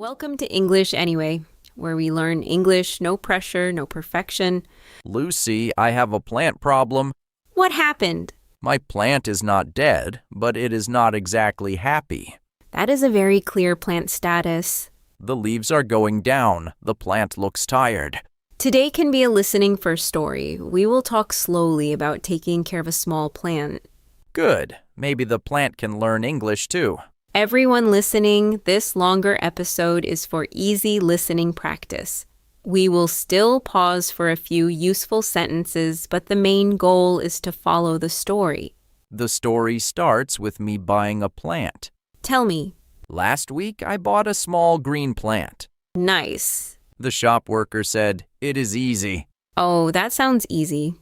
Welcome to English Anyway, where we learn English, no pressure, no perfection. Lucy, I have a plant problem. What happened? My plant is not dead, but it is not exactly happy. That is a very clear plant status. The leaves are going down. The plant looks tired. Today can be a listening first story. We will talk slowly about taking care of a small plant. Good. Maybe the plant can learn English too. Everyone listening, this longer episode is for easy listening practice. We will still pause for a few useful sentences, but the main goal is to follow the story. The story starts with me buying a plant. Tell me. Last week, I bought a small green plant. Nice. The shop worker said, "It is easy." Oh, that sounds easy,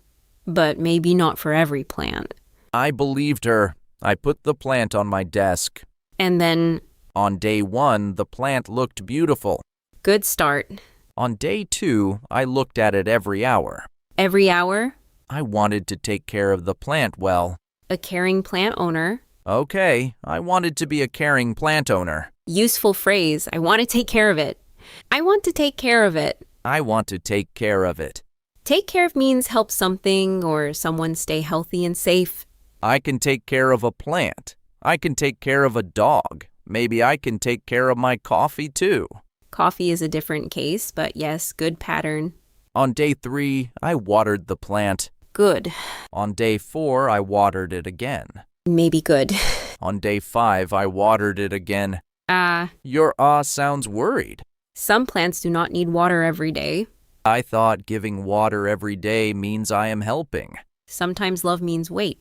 but maybe not for every plant. I believed her. I put the plant on my desk. And then, On day 1, the plant looked beautiful. good start. On day 2, I looked at it every hour. Every hour, I wanted to take care of the plant well. a caring plant owner. Okay, I wanted to be a caring plant owner. Useful phrase, I want to take care of it. I want to take care of it. I want to take care of it. Take care of means help something or someone stay healthy and safe. I can take care of a plant. I can take care of a dog. Maybe I can take care of my coffee too. Coffee is a different case, but yes, good pattern. On day 3, I watered the plant. Good. On day 4, I watered it again. Maybe good. On day 5, I watered it again. Your sounds worried. Some plants do not need water every day. I thought giving water every day means I am helping. Sometimes love means wait.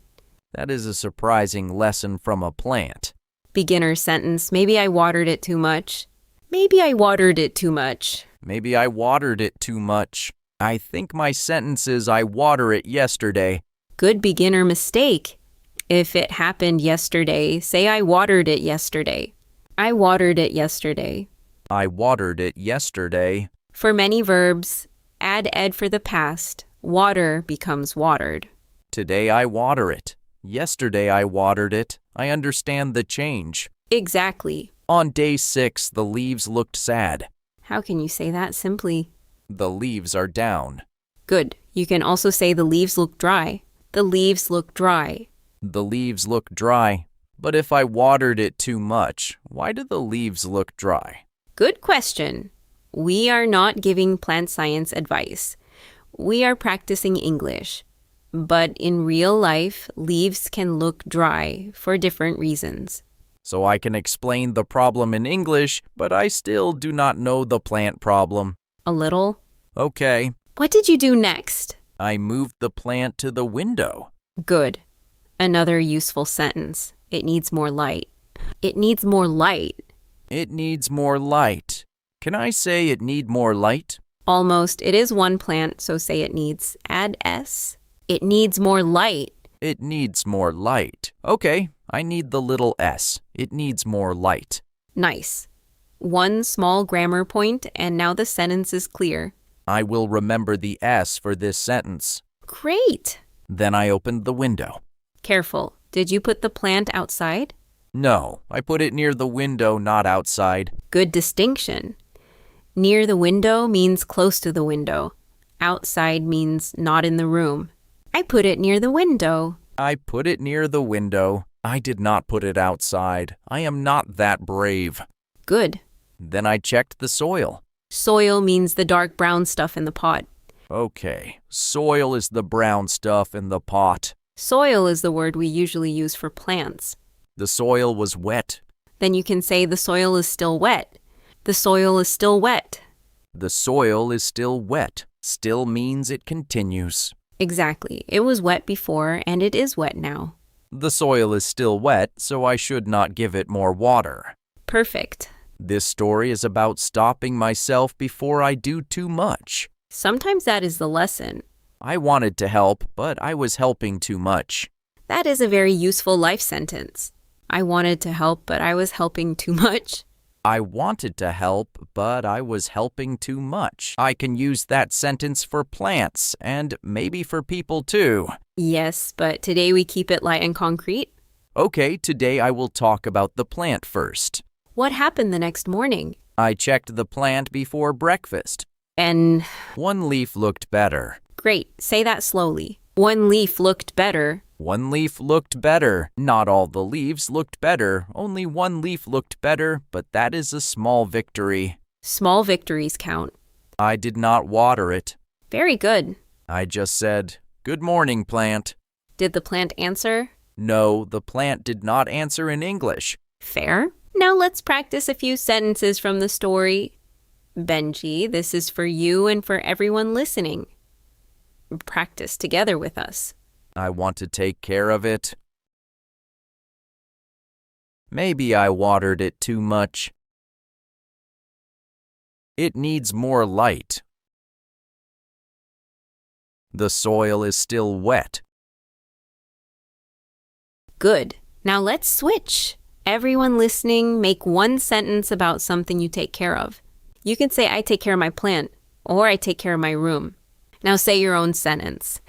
That is a surprising lesson from a plant. Beginner sentence, maybe I watered it too much. Maybe I watered it too much. Maybe I watered it too much. I think my sentence is I water it yesterday. Good beginner mistake. If it happened yesterday, say I watered it yesterday. I watered it yesterday. I watered it yesterday. For many verbs, add ed for the past. Water becomes watered. Today I water it. Yesterday I watered it. I understand the change. Exactly. On day 6, the leaves looked sad. How can you say that simply? The leaves are down. Good. You can also say the leaves look dry. The leaves look dry. The leaves look dry. But if I watered it too much, why do the leaves look dry? Good question. We are not giving plant science advice. We are practicing English. But in real life, leaves can look dry for different reasons. So I can explain the problem in English, but I still do not know the plant problem. A little. Okay. What did you do next? I moved the plant to the window. Good. Another useful sentence. It needs more light. It needs more light. It needs more light. Can I say it need more light? Almost. It is one plant, so say it needs. Add S. It needs more light. It needs more light. Okay, I need the little s. It needs more light. Nice. One small grammar point, and now the sentence is clear. I will remember the s for this sentence. Great. Then I opened the window. Careful. Did you put the plant outside? No, I put it near the window, not outside. Good distinction. Near the window means close to the window. Outside means not in the room. I put it near the window. I put it near the window. I did not put it outside. I am not that brave. Good. Then I checked the soil. Soil means the dark brown stuff in the pot. Okay, soil is the brown stuff in the pot. Soil is the word we usually use for plants. The soil was wet. Then you can say the soil is still wet. The soil is still wet. The soil is still wet. Still means it continues. Exactly. It was wet before, and it is wet now. The soil is still wet, so I should not give it more water. Perfect. This story is about stopping myself before I do too much. Sometimes that is the lesson. I wanted to help, but I was helping too much. That is a very useful life sentence. I wanted to help, but I was helping too much. I wanted to help, but I was helping too much. I can use that sentence for plants and maybe for people too. Yes, but today we keep it light and concrete. Okay, today I will talk about the plant first. What happened the next morning? I checked the plant before breakfast. And One leaf looked better. great, say that slowly. One leaf looked better. One leaf looked better. Not all the leaves looked better. Only one leaf looked better, but that is a small victory. Small victories count. I did not water it. Very good. I just said, "Good morning, plant." Did the plant answer? No, the plant did not answer in English. Fair. Now let's practice a few sentences from the story. Benji, this is for you and for everyone listening. Practice together with us. I want to take care of it. Maybe I watered it too much. It needs more light. The soil is still wet. Good. Now let's switch. Everyone listening, make one sentence about something you take care of. You can say, I take care of my plant, or I take care of my room. Now say your own sentence.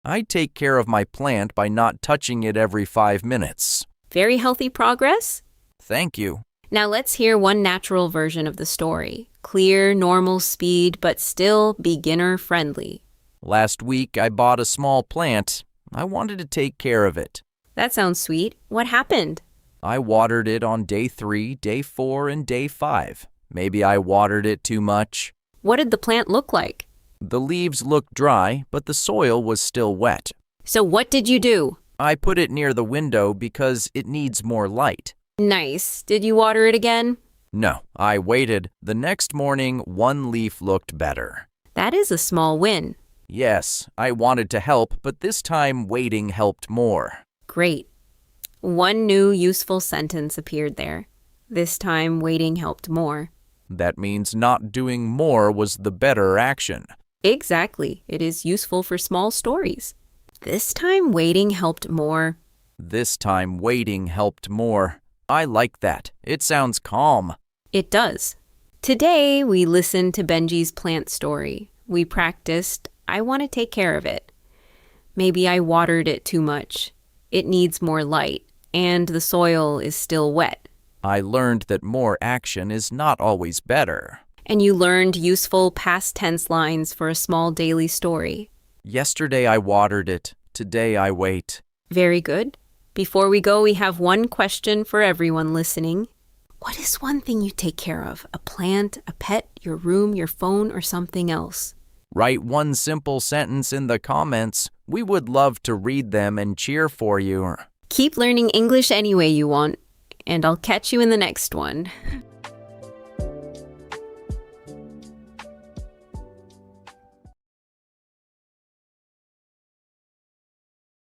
I take care of my plant by not touching it every 5 minutes. Very healthy progress? Thank you. Now let's hear one natural version of the story. Clear, normal speed, but still beginner-friendly. Last week I bought a small plant. I wanted to take care of it. That sounds sweet. What happened? I watered it on day 3, day 4, and day 5. Maybe I watered it too much. What did the plant look like? The leaves looked dry, but the soil was still wet. So what did you do? I put it near the window because it needs more light. Nice. Did you water it again? No, I waited. The next morning, one leaf looked better. That is a small win. Yes, I wanted to help, but this time waiting helped more. Great. One new useful sentence appeared there. This time, waiting helped more. That means not doing more was the better action. Exactly. It is useful for small stories. This time, waiting helped more. This time waiting helped more. I like that. It sounds calm. It does. Today, we listened to Benji's plant story. We practiced, I want to take care of it. Maybe I watered it too much. It needs more light, and the soil is still wet. I learned that more action is not always better. And you learned useful past tense lines for a small daily story. Yesterday I watered it. Today I wait. Very good. Before we go, we have one question for everyone listening. What is one thing you take care of? A plant, a pet, your room, your phone, or something else? Write one simple sentence in the comments. We would love to read them and cheer for you. Keep learning English any way you want, and I'll catch you in the next one.